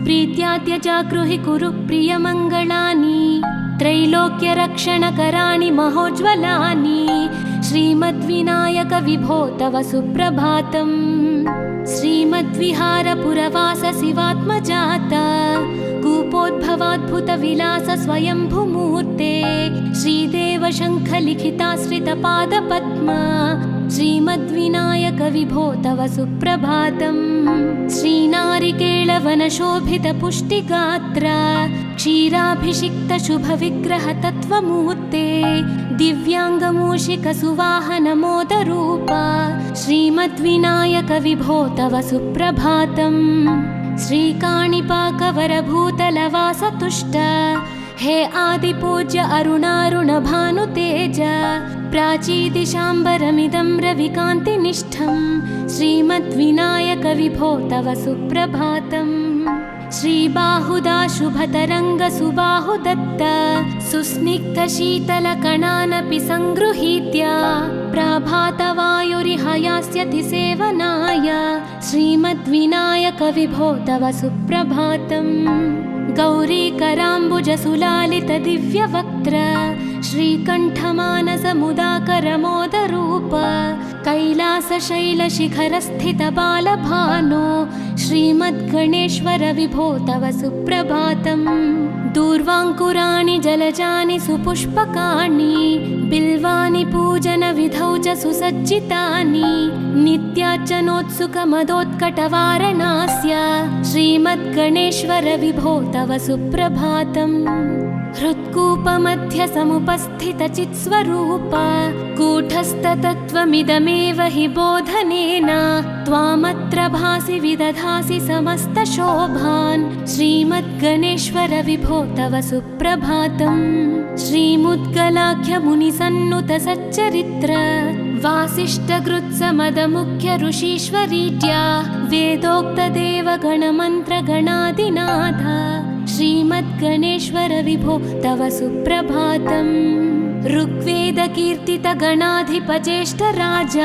प्रीत्याद्य जागृहि कुरु प्रियमङ्गलानि त्रैलोक्यरक्षणकराणि महोज्ज्वलानि श्रीमद्विनायक विभो तव सुप्रभातम् श्रीमद्विहारपुरवास शिवात्मजात कूपोद्भवाद्भुतविलास स्वयंभुमूर्ते श्रीदेव शङ्खलिखिताश्रितपादपद्म श्रीमद्विनायक विभो तव सुप्रभातम् श्रीनारिकेळवनशोभितपुष्टिगात्र क्षीराभिषिक्तशुभविग्रहतत्त्वमूर्ते दिव्याङ्गमूषिकसुवाहनमोदरूप श्रीमद्विनायक विभो तव सुप्रभातम् श्रीकाणिपाकवरभूतलवासतुष्ट हे आदिपूज्य अरुणारुणभानुतेज प्राचीदिशाम्बरमिदं रविकान्तिनिष्ठं श्रीमद्विनायक विभो तव सुप्रभातम् श्रीबाहुदा शुभतरङ्गसुबाहुदत्त सुस्निग्धशीतलकणानपि सङ्गृहीत्य प्रभातवायुरिह यास्यति सेवनाय श्रीमद्विनायक विभो तव सुप्रभातम् गौरीकराम्बुजसुलालितदिव्यवक्त्र श्रीकण्ठमानसमुदाकरमोदरूप कैलासशैलशिखरस्थितबालभानो श्रीमद्गणेश्वर विभो तव सुप्रभातम् दूर्वाङ्कुराणि जलजानि सुपुष्पकाणि बिल्वानि पूजनविधौ च सुसज्जितानि नित्यार्चनोत्सुकमदोत्कटवारणास्य श्रीमद्गणेश्वर विभो तव सुप्रभातम् हृत्कूपमध्य समुपस्थितचित्स्वरूप कूटस्थतत्त्वमिदमेव हि बोधनेन त्वामत्र भासि विदधासि समस्तशोभान् श्रीमद्गणेश्वर विभो तव सुप्रभातम् श्रीमुद्गलाख्यमुनिसन्नुतसच्चरित्र वासिष्ठगृत्समदमुख्य ऋषीश्वरीड्या वेदोक्तदेवगणमन्त्रगणादिनाथ श्रीमद्गणेश्वर विभो तव सुप्रभातम् ऋग्वेदकीर्तितगणाधिपज्येष्ठराज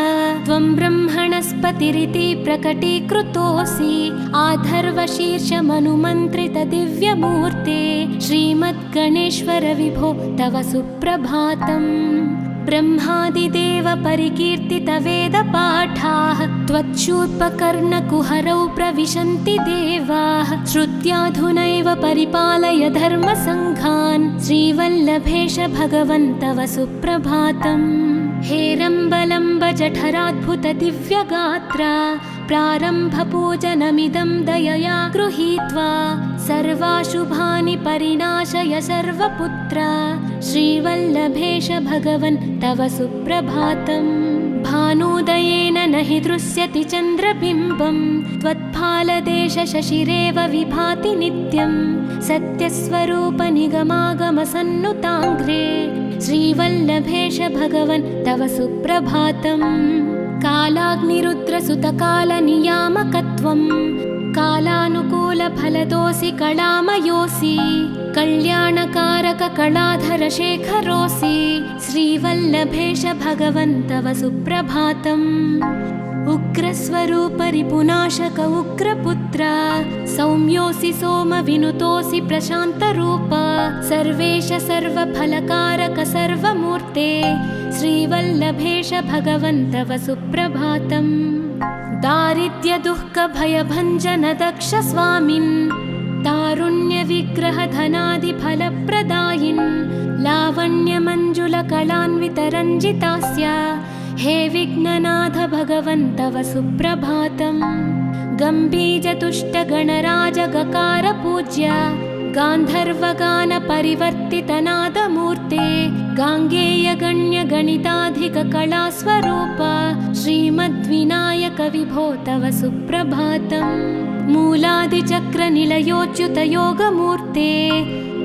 त्वं ब्रह्मणस्पतिरिति प्रकटीकृतोऽसि आधर्वशीर्षमनुमन्त्रितदिव्यमूर्ते श्रीमद्गणेश्वर विभो तव सुप्रभातम् ब्रह्मादिदेव परिकीर्तितवेदपाठाः त्वच्छूर्पकर्णकुहरौ प्रविशन्ति देवाः श्रुत्याधुनैव परिपालय धर्मसङ्घान् श्रीवल्लभेश भगवन् तव सुप्रभातम् हेरम्बलम्ब जठराद्भुतदिव्यगात्र प्रारम्भपूजनमिदं दयया गृहीत्वा सर्वाशुभानि परिणाशय सर्वपुत्र श्रीवल्लभेश भगवन् तव सुप्रभातम् भानुदयेन न हि दृश्यति चन्द्रबिम्बं त्वत्फालदेशशशिरेव विभाति नित्यं सत्यस्वरूप निगमागमसन्नुताङ्घ्रे श्रीवल्लभेश भगवन् तव सुप्रभातम् कालाग्निरुद्रसुतकालनियामकत्वं कालानुकूलफलदोऽसि कलामयोऽसि कल्याणकारककलाधरशेखरोऽसि श्रीवल्लभेश भगवन् तव सुप्रभातम् उग्रस्वरूपरिपुनाशक उग्रपुत्र सौम्योऽसि सोमविनुतोऽसि प्रशान्तरूप सर्वेश सर्वफलकारक सर्वमूर्ते श्रीवल्लभेश भगवन् तव सुप्रभातम्। दारिद्र्यदुःखभयभञ्जन दक्ष स्वामिन् तारुण्यविग्रहधनादिफलप्रदायिन् लावण्यमञ्जुलकलान्वितरञ्जितास्य हे विघ्ननाथ भगवन् तव सुप्रभातम्। गम्भीरतुष्टगणराजगकार पूज्य गान्धर्वगानपरिवर्तितनादमूर्ते गाङ्गेयगण्यगणिताधिककलास्वरूप श्रीमद्विनायक विभो तव सुप्रभातम्। मूलादिचक्रनिलयोच्युतयोगमूर्ते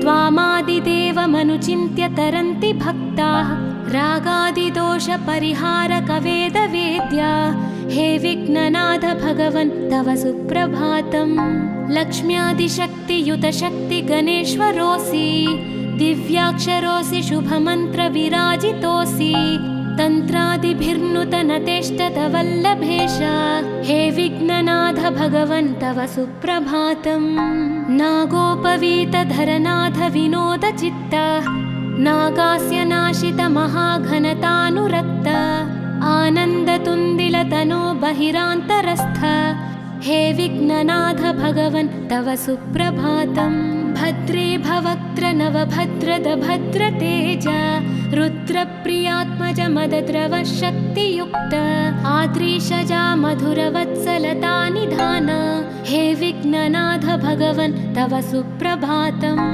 त्वामादिदेवमनुचिन्त्य तरन्ति भक्ताः रागादिदोषपरिहारक वेदवेद्या हे विघ्ननाथ भगवन् तव सुप्रभातम्। लक्ष्म्यादिशक्तियुत शक्ति गणेश्वरोऽसि दिव्याक्षरोऽसि शुभमन्त्रविराजितोऽसि तन्त्रादिभिर्नुतनतेष्टतवल्लभेश हे विघ्ननाथ भगवन् तव सुप्रभातम्। नागोपवीतधरनाथ विनोदचित्त नागास्य नाशित महाघनतानुरक्त आनन्दतुन्दिलतनो बहिरान्तरस्थ हे विघ्ननाथ भगवन् तव सुप्रभातम्। भद्रे भवक्त्र नवभद्रद भद्रतेज रुद्रप्रियात्मज मदद्रव शक्तियुक्त आद्रीशजा मधुरवत्सलता निधान हे विघ्ननाथ भगवन् तव सुप्रभातम्।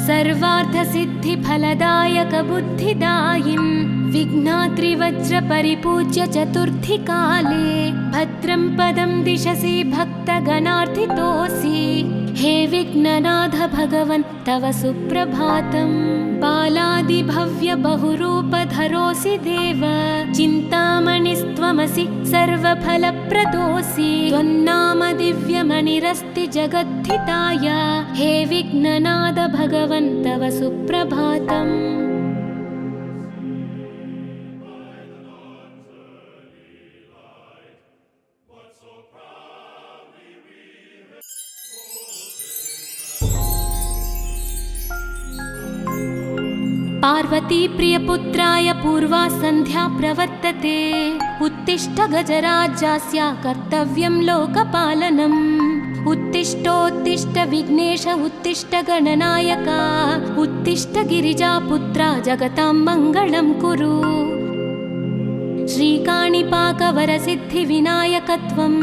सर्वार्थसिद्धिफलदायक बुद्धिदायिन् विघ्नात्रिवज्रपरिपूज्य चतुर्थी काले भद्रं पदं दिशसि भक्तगणार्थितोऽसि हे विघ्ननाथ भगवन् तव सुप्रभातम्। बालादिभव्य बहुरूपधरोऽसि देव चिन्तामणिस्त्वमसि सर्वफलप्रदोऽसि त्वन्नाम दिव्यमणिरस्ति जगद्धिताय हे विघ्ननाथ भगवन् तव सुप्रभातम्। पार्वती प्रियपुत्राय पूर्वा सन्ध्या प्रवर्तते उत्तिष्ठ गजराज्यस्य कर्तव्यं लोकपालनम्। उत्तिष्ठोत्तिष्ठ विघ्नेश उत्तिष्ठ गणनायक उत्तिष्ठ गिरिजापुत्रा जगतां मङ्गलं कुरु। श्रीकाणिपाकवरसिद्धिविनायकत्वं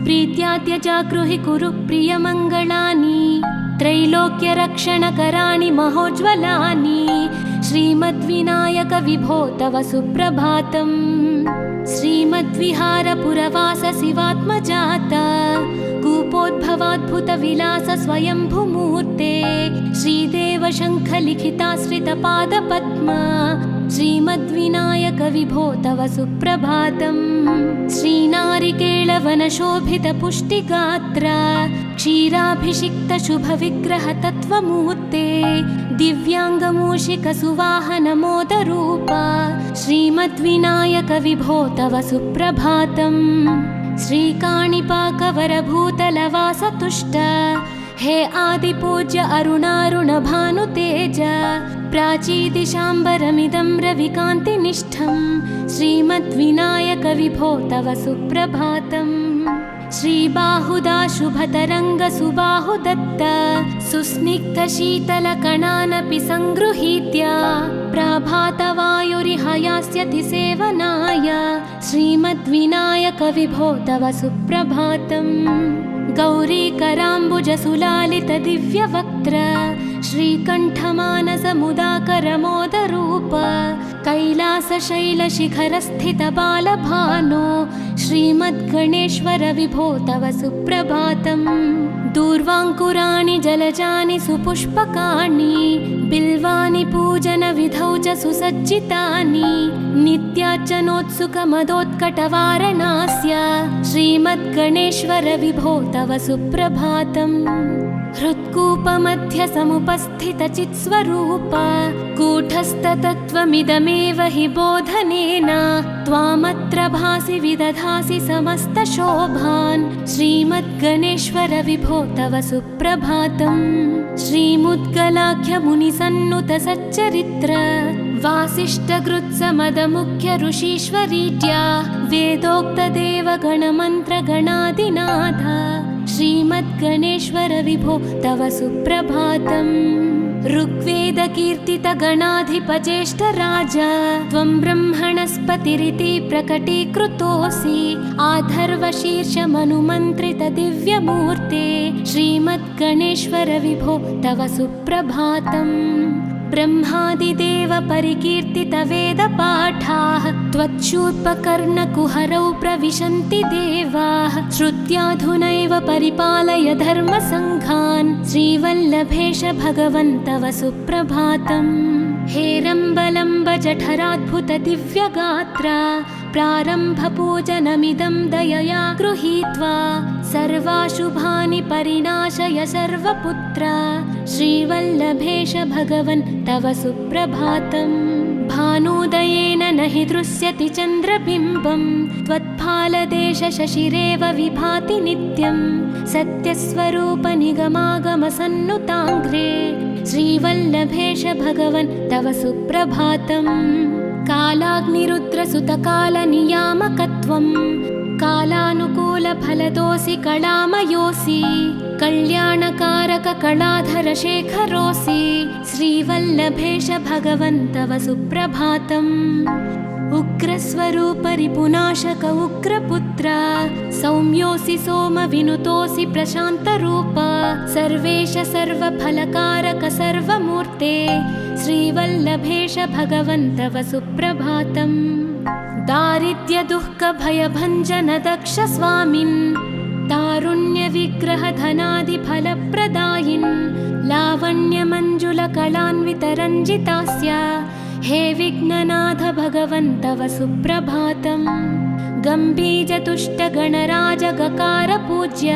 प्रीत्याद्य जागृहि कुरु प्रियमङ्गलानि त्रैलोक्यरक्षणकराणि महोज्ज्वलानि श्रीमद्विनायक विभो तव सुप्रभातम्। श्रीमद्विहारपुरवास शिवात्मजात कूपोद्भवाद्भुतविलास स्वयंभुमूर्ते श्रीदेव शङ्खलिखिताश्रितपादपद्म श्रीमद्विनायक विभो तव सुप्रभातम्। श्रीनारिकेळवनशोभितपुष्टिगात्र क्षीराभिषिक्त शुभविग्रह तत्त्वमूर्ते दिव्याङ्गमूषिकसुवाहनमोदरूप श्रीमद्विनायक विभो तव सुप्रभातम्। श्रीकाणिपाकवरभूतलवासतुष्ट हे आदिपूज्य अरुणारुणभानुतेज प्राचीदिशाम्बरमिदं रविकान्तिनिष्ठं श्रीमद्विनायक विभो तव सुप्रभातम्। श्रीबाहुदा शुभतरङ्गसुबाहुदत्त सुस्निग्धशीतलकणानपि सङ्गृहीत्य प्रभातवायुरिहयास्यति सेवनाय श्रीमद्विनायक विभो तव सुप्रभातम्। गौरीकराम्बुजसुलालित दिव्यवक्त्र श्रीकण्ठमानसमुदाकरमोदरूप कैलासशैलशिखरस्थित बालभानो श्रीमद्गणेश्वर विभो तव सुप्रभातम्। दूर्वाङ्कुराणि जलजानि सुपुष्पकाणि बिल्वानि पूजनविधौ च सुसज्जितानि नित्यार्चनोत्सुकमदोत्कटवारणास्य श्रीमद् श्रीमद्गणेश्वर विभो तव सुप्रभातम्। हृत्कूपमध्य समुपस्थितचित्स्वरूप कूटस्थतत्त्वमिदमेव हि बोधनेन त्वामत्र भासि विदधासि समस्तशोभान्। श्रीमद्गणेश्वर विभो तव सुप्रभातम्। श्रीमुद्गलाख्यमुनिसन्नुत सच्चरित्र वासिष्ठकृत्समदमुख्य ऋषीश्वरीट्या वेदोक्तदेवगणमन्त्रगणादिनाथ। श्रीमद्गणेश्वर विभो तव सुप्रभातम्। ऋग्वेदकीर्तितगणाधिपज्येष्ठराज त्वं ब्रह्मणस्पतिरिति प्रकटीकृतोऽसि। आधर्वशीर्षमनुमन्त्रितदिव्यमूर्ते श्रीमद्गणेश्वर विभो तव सुप्रभातम्। ब्रह्मादिदेव परिकीर्तितवेदपाठाः त्वच्छूर्पकर्णकुहरौ प्रविशन्ति देवाः। श्रुत्याधुनैव परिपालय धर्मसङ्घान्। श्रीवल्लभेश भगवन् तव सुप्रभातम्। हेरम्बलम्ब जठराद्भुत दिव्यगात्र प्रारम्भपूजनमिदं दयया गृहीत्वा सर्वाशुभानि परिणाशय सर्वपुत्र। श्रीवल्लभेश भगवन् तव सुप्रभातम्। भानुदयेन न हि दृश्यति चन्द्रबिम्बं त्वत्फालदेश शशिरेव विभाति नित्यं। सत्यस्वरूप निगमागमसन्नुताङ्घ्रे श्रीवल्लभेश भगवन् तव सुप्रभातम्। कालाग्निरुद्रसुतकालनियामकत्वं कालानुकूलफलदोऽसि कलामयोऽसि। कल्याणकारक कलाधर शेखरोऽसि। श्रीवल्लभेश भगवन् तव सुप्रभातम्। उग्रस्वरूप रिपुनाशक उग्रपुत्र सौम्योऽसि सोमविनुतोऽसि प्रशान्तरूप। सर्वेश सर्वफलकारक सर्वमूर्ते श्रीवल्लभेश भगवन् तव सुप्रभातम्। दारिद्र्यदुःखभयभञ्जन दक्ष स्वामिन् तारुण्यविग्रहधनादिफलप्रदायिन् लावण्यमञ्जुलकलान्वितरञ्जितास्य हे विघ्ननाथ भगवन् तव सुप्रभातम्। गम्भीजतुष्टगणराजगकार पूज्य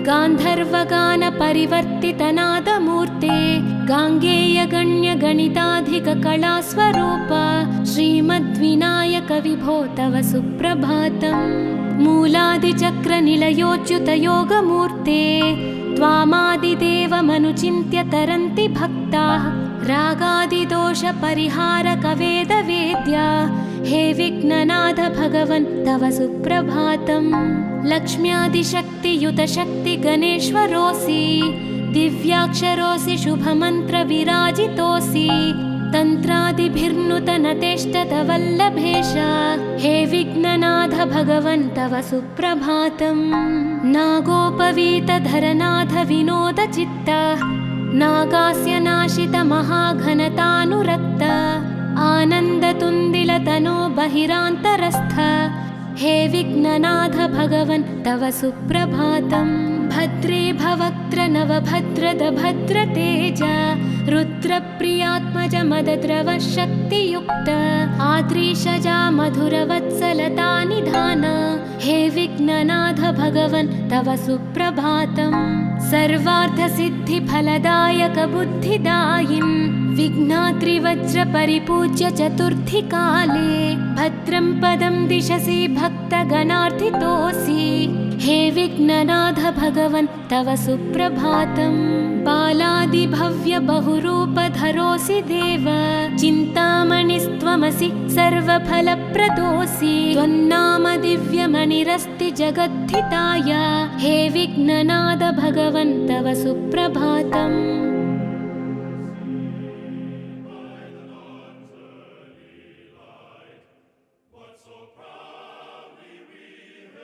गान्धर्वगानपरिवर्तितनादमूर्ते गाङ्गेयगण्यगणिताधिककलास्वरूप श्रीमद्विनायक विभो तव सुप्रभातम्। मूलादिचक्रनिलयोच्युतयोगमूर्ते त्वामादिदेवमनुचिन्त्य तरन्ति भक्ताः। रागादिदोषपरिहारकवेदवेद्या हे विघ्ननाथ भगवन् तव सुप्रभातम्। लक्ष्म्यादिशक्तियुतशक्तिगणेश्वरोऽसि दिव्याक्षरोऽसि शुभमन्त्रविराजितोऽसि। तन्त्रादिभिर्नुतनतेष्टतवल्लभेश हे विघ्ननाथ भगवन् तव सुप्रभातम्। नागोपवीतधरनाथ विनोदचित्त नागास्य नाशित महाघनतानुरक्त आनन्दतुन्दिलतनो बहिरान्तरस्थ हे विघ्ननाथ भगवन् तव सुप्रभातम्। भद्रे भवक्त्र नवभद्रद भद्रतेज रुद्रप्रियात्मज मदद्रव शक्तियुक्त आद्रीशजा मधुरवत्सलता निधान हे विघ्ननाथ भगवन् तव सुप्रभातम्। सर्वार्थसिद्धिफलदायक बुद्धिदायिन् विघ्नाद्रिवज्रपरिपूज्य चतुर्थी काले भद्रं पदं दिशसि भक्तगणार्थितोऽसि हे विघ्ननाथ भगवन् तव सुप्रभातम्। बालादिभव्य बहुरूपधरोऽसि देव चिन्तामणिस्त्वमसि सर्वफलप्रदोऽसि। त्वन्नाम दिव्यमणिरस्ति जगद्धिताय हे विघ्ननाथ भगवन् तव सुप्रभातम्।